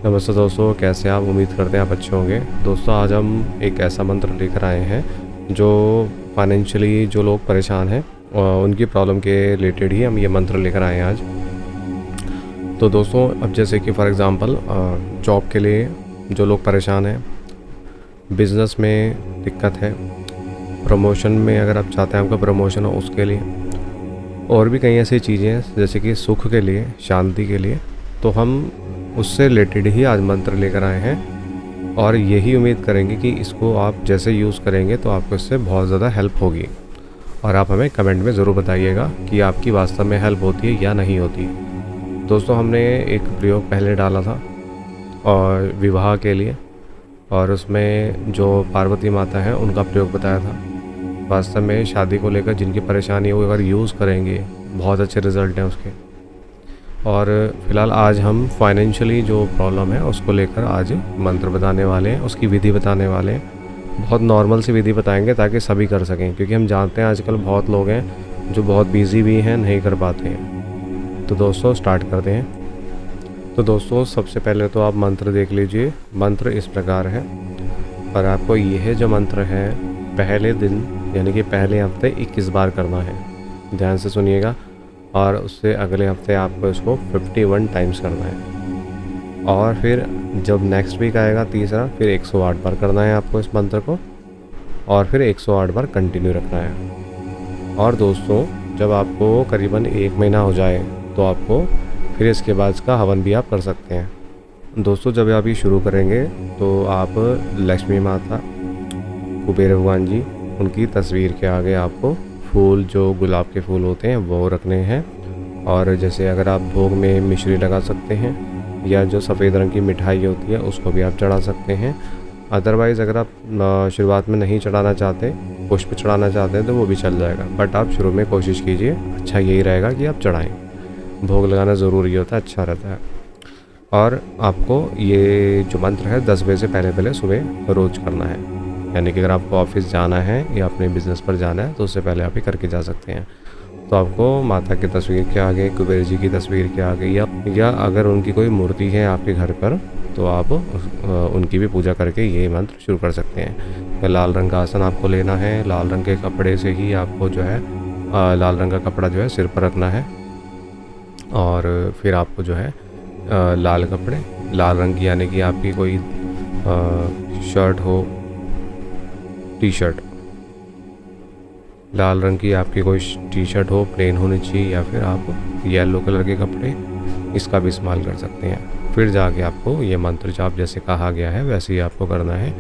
नमस्ते दोस्तों, कैसे हैं आप? उम्मीद करते हैं आप अच्छे होंगे। दोस्तों, आज हम एक ऐसा मंत्र लेकर आए हैं जो फाइनेंशियली जो लोग परेशान हैं उनकी प्रॉब्लम के रिलेटेड ही हम ये मंत्र लेकर आए हैं आज। तो दोस्तों, अब जैसे कि फॉर एग्ज़ाम्पल जॉब के लिए जो लोग परेशान हैं, बिज़नेस में दिक्कत है, प्रमोशन में अगर आप चाहते हैं आपका प्रमोशन हो उसके लिए, और भी कई ऐसी चीज़ें हैं जैसे कि सुख के लिए, शांति के लिए, तो हम उससे रिलेटेड ही आज मंत्र लेकर आए हैं और यही उम्मीद करेंगे कि इसको आप जैसे यूज़ करेंगे तो आपको इससे बहुत ज़्यादा हेल्प होगी। और आप हमें कमेंट में ज़रूर बताइएगा कि आपकी वास्तव में हेल्प होती है या नहीं होती। दोस्तों, हमने एक प्रयोग पहले डाला था और विवाह के लिए, और उसमें जो पार्वती माता हैं उनका प्रयोग बताया था। वास्तव में शादी को लेकर जिनकी परेशानी है वो अगर यूज़ करेंगे बहुत अच्छे रिज़ल्ट हैं उसके। और फ़िलहाल आज हम फाइनेंशियली जो प्रॉब्लम है उसको लेकर आज मंत्र बताने वाले हैं, उसकी विधि बताने वाले हैं। बहुत नॉर्मल सी विधि बताएंगे ताकि सभी कर सकें, क्योंकि हम जानते हैं आजकल बहुत लोग हैं जो बहुत बिजी भी हैं, नहीं कर पाते हैं। तो दोस्तों, स्टार्ट करते हैं। तो दोस्तों, सबसे पहले तो आप मंत्र देख लीजिए। मंत्र इस प्रकार है, और आपको यह जो मंत्र है पहले दिन यानी कि पहले हफ्ते 21 बार करना है। ध्यान से सुनिएगा। और उससे अगले हफ्ते आपको इसको 51 टाइम्स करना है। और फिर जब नेक्स्ट वीक आएगा तीसरा, फिर 108 बार करना है आपको इस मंत्र को, और फिर 108 बार कंटिन्यू रखना है। और दोस्तों, जब आपको करीबन 1 महीना हो जाए तो आपको फिर इसके बाद इसका हवन भी आप कर सकते हैं। दोस्तों, जब आप ये शुरू करेंगे तो आप लक्ष्मी माता, कुबेर भगवान जी, उनकी तस्वीर के आगे आपको फूल, जो गुलाब के फूल होते हैं वो रखने हैं। और जैसे अगर आप भोग में मिश्री लगा सकते हैं, या जो सफ़ेद रंग की मिठाई होती है उसको भी आप चढ़ा सकते हैं। अदरवाइज़ अगर आप शुरुआत में नहीं चढ़ाना चाहते, पुष्प चढ़ाना चाहते हैं, तो वो भी चल जाएगा। बट आप शुरू में कोशिश कीजिए, अच्छा यही रहेगा कि आप चढ़ाएँ। भोग लगाना ज़रूरी होता है, अच्छा रहता है। और आपको ये जो मंत्र है 10 बजे से पहले सुबह रोज़ करना है। यानी कि अगर आपको ऑफिस जाना है या अपने बिज़नेस पर जाना है तो उससे पहले आप ये करके जा सकते हैं। तो आपको माता की तस्वीर के आगे, कुबेर जी की तस्वीर के आगे, या अगर उनकी कोई मूर्ति है आपके घर पर तो आप उनकी भी पूजा करके ये मंत्र शुरू कर सकते हैं। लाल रंग का आसन आपको लेना है। लाल रंग के कपड़े से ही आपको जो है लाल रंग का कपड़ा जो है सिर पर रखना है। और फिर आपको जो है लाल कपड़े, लाल रंग की, यानी कि आपकी कोई शर्ट हो, टी शर्ट, लाल रंग की आपकी कोई टी शर्ट हो, प्लेन होनी चाहिए, या फिर आप येलो कलर के कपड़े, इसका भी इस्तेमाल कर सकते हैं। फिर जाके आपको ये मंत्र जाप जैसे कहा गया है वैसे ही आपको करना है।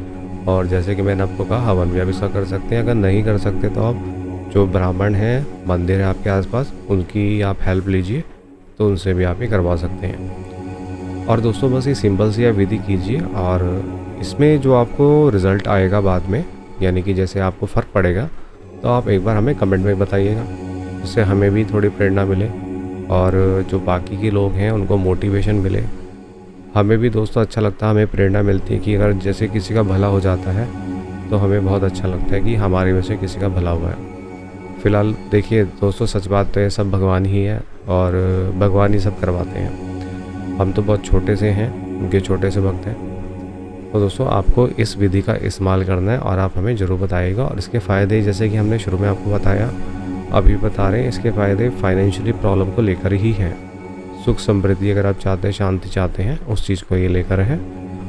और जैसे कि मैंने आपको कहा, हवन भी आप इसका कर सकते हैं। अगर नहीं कर सकते तो आप जो ब्राह्मण हैं, मंदिर है आपके आसपास, उनकी आप हेल्प लीजिए, तो उनसे भी आप ये करवा सकते हैं। और दोस्तों, बस ये सिंपल सी आप विधि कीजिए, और इसमें जो आपको रिज़ल्ट आएगा बाद में, यानी कि जैसे आपको फ़र्क पड़ेगा, तो आप एक बार हमें कमेंट में बताइएगा, जिससे हमें भी थोड़ी प्रेरणा मिले और जो बाकी के लोग हैं उनको मोटिवेशन मिले। हमें भी दोस्तों अच्छा लगता है, हमें प्रेरणा मिलती है कि अगर जैसे किसी का भला हो जाता है तो हमें बहुत अच्छा लगता है कि हमारी वजह से किसी का भला हुआ है। फ़िलहाल देखिए दोस्तों, सच बात तो है, सब भगवान ही है और भगवान ही सब करवाते हैं। हम तो बहुत छोटे से हैं, उनके छोटे से भक्त हैं। तो दोस्तों, आपको इस विधि का इस्तेमाल करना है और आप हमें ज़रूर बताइएगा। और इसके फ़ायदे जैसे कि हमने शुरू में आपको बताया, अभी बता रहे हैं, इसके फ़ायदे फाइनेंशियली प्रॉब्लम को लेकर ही हैं। सुख समृद्धि अगर आप चाहते हैं, शांति चाहते हैं, उस चीज़ को ये लेकर है।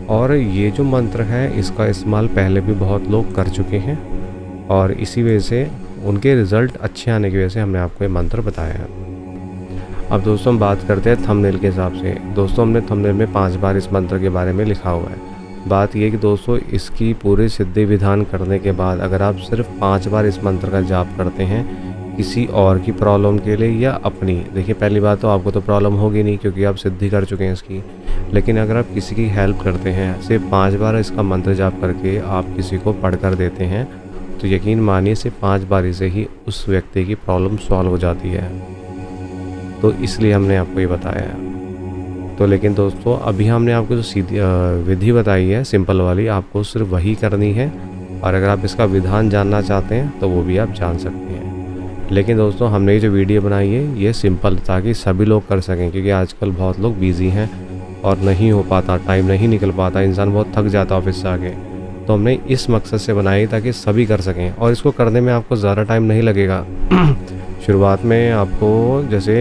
और ये जो मंत्र है इसका इस्तेमाल पहले भी बहुत लोग कर चुके हैं, और इसी वजह से उनके रिज़ल्ट अच्छे आने की वजह से हमने आपको ये मंत्र बताया है। अब दोस्तों, हम बात करते हैं थंबनेल के हिसाब से। दोस्तों, हमने थंबनेल में 5 बार इस मंत्र के बारे में लिखा हुआ है। बात ये कि दोस्तों, इसकी पूरी सिद्धि विधान करने के बाद अगर आप सिर्फ 5 बार इस मंत्र का जाप करते हैं किसी और की प्रॉब्लम के लिए या अपनी, देखिए पहली बात तो आपको तो प्रॉब्लम होगी नहीं क्योंकि आप सिद्धि कर चुके हैं इसकी। लेकिन अगर आप किसी की हेल्प करते हैं, सिर्फ 5 बार इसका मंत्र जाप करके आप किसी को पढ़ कर देते हैं, तो यकीन मानिए सिर्फ 5 बारी से ही उस व्यक्ति की प्रॉब्लम सॉल्व हो जाती है। तो इसलिए हमने आपको ये बताया है। तो लेकिन दोस्तों, अभी हमने आपको जो सीधी विधि बताई है सिंपल वाली, आपको सिर्फ वही करनी है। और अगर आप इसका विधान जानना चाहते हैं तो वो भी आप जान सकते हैं। लेकिन दोस्तों, हमने ये जो वीडियो बनाई है ये सिंपल, ताकि सभी लोग कर सकें, क्योंकि आजकल बहुत लोग बिज़ी हैं और नहीं हो पाता, टाइम नहीं निकल पाता, इंसान बहुत थक जाता ऑफिस से आके। तो हमने इस मकसद से बनाई ताकि सभी कर सकें, और इसको करने में आपको ज़्यादा टाइम नहीं लगेगा। शुरुआत में आपको जैसे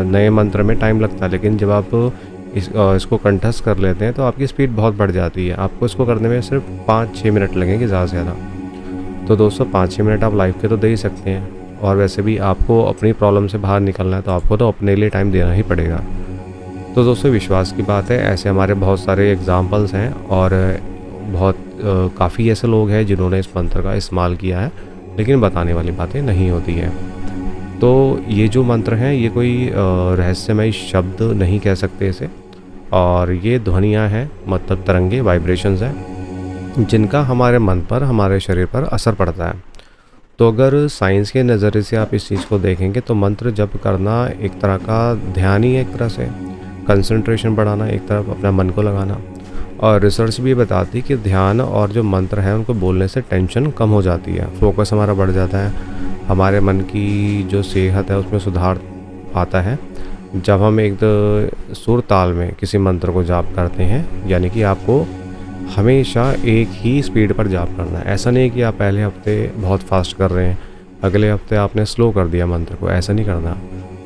नए मंत्र में टाइम लगता है, लेकिन जब आप इसको कंठस्थ कर लेते हैं तो आपकी स्पीड बहुत बढ़ जाती है। आपको इसको करने में सिर्फ 5-6 मिनट लगेंगे ज़्यादा से ज़्यादा। तो दोस्तों 5-6 मिनट आप लाइव के तो दे ही सकते हैं, और वैसे भी आपको अपनी प्रॉब्लम से बाहर निकलना है तो आपको तो अपने लिए टाइम देना ही पड़ेगा। तो दोस्तों विश्वास की बात है, ऐसे हमारे बहुत सारे एग्ज़ाम्पल्स हैं, और बहुत काफ़ी ऐसे लोग हैं जिन्होंने इस मंत्र का इस्तेमाल किया है, लेकिन बताने वाली बातें नहीं होती हैं। तो ये जो मंत्र हैं ये कोई रहस्यमय शब्द नहीं कह सकते इसे, और ये ध्वनियाँ हैं, मतलब तरंगे, वाइब्रेशंस हैं, जिनका हमारे मन पर, हमारे शरीर पर असर पड़ता है। तो अगर साइंस के नज़रिए से आप इस चीज़ को देखेंगे तो मंत्र जप करना एक तरह का ध्यान ही है, एक तरह से कंसंट्रेशन बढ़ाना, एक तरफ अपना मन को लगाना। और रिसर्च भी बताती है कि ध्यान और जो मंत्र है उनको बोलने से टेंशन कम हो जाती है, फोकस हमारा बढ़ जाता है, हमारे मन की जो सेहत है उसमें सुधार आता है। जब हम एक सुर ताल में किसी मंत्र को जाप करते हैं, यानी कि आपको हमेशा एक ही स्पीड पर जाप करना है। ऐसा नहीं है कि आप पहले हफ्ते बहुत फास्ट कर रहे हैं, अगले हफ्ते आपने स्लो कर दिया मंत्र को, ऐसा नहीं करना।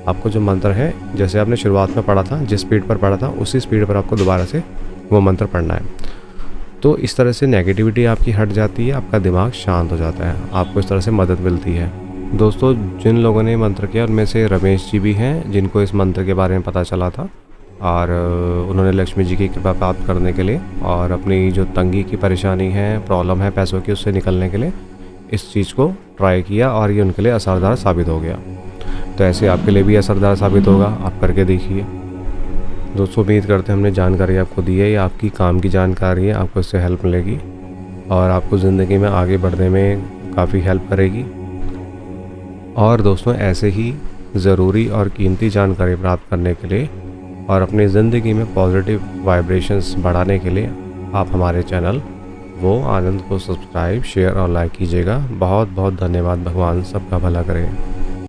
आपको जो मंत्र है, जैसे आपने शुरुआत में पढ़ा था, जिस स्पीड पर पढ़ा था उसी स्पीड पर आपको दोबारा से वो मंत्र पढ़ना है। तो इस तरह से नेगेटिविटी आपकी हट जाती है, आपका दिमाग शांत हो जाता है, आपको इस तरह से मदद मिलती है। दोस्तों जिन लोगों ने मंत्र किया उनमें से रमेश जी भी हैं, जिनको इस मंत्र के बारे में पता चला था, और उन्होंने लक्ष्मी जी की कृपा प्राप्त करने के लिए और अपनी जो तंगी की परेशानी है, प्रॉब्लम है पैसों की, उससे निकलने के लिए इस चीज़ को ट्राई किया, और ये उनके लिए असरदार साबित हो गया। तो ऐसे आपके लिए भी असरदार साबित होगा, आप करके देखिए। दोस्तों उम्मीद करते हैं हमने जानकारी आपको दी है, ये आपकी काम की जानकारी है, आपको इससे हेल्प मिलेगी और आपको ज़िंदगी में आगे बढ़ने में काफ़ी हेल्प करेगी। और दोस्तों ऐसे ही ज़रूरी और कीमती जानकारी प्राप्त करने के लिए और अपनी ज़िंदगी में पॉजिटिव वाइब्रेशंस बढ़ाने के लिए आप हमारे चैनल वो आनंद को सब्सक्राइब, शेयर और लाइक कीजिएगा। बहुत बहुत धन्यवाद। भगवान सबका भला करे।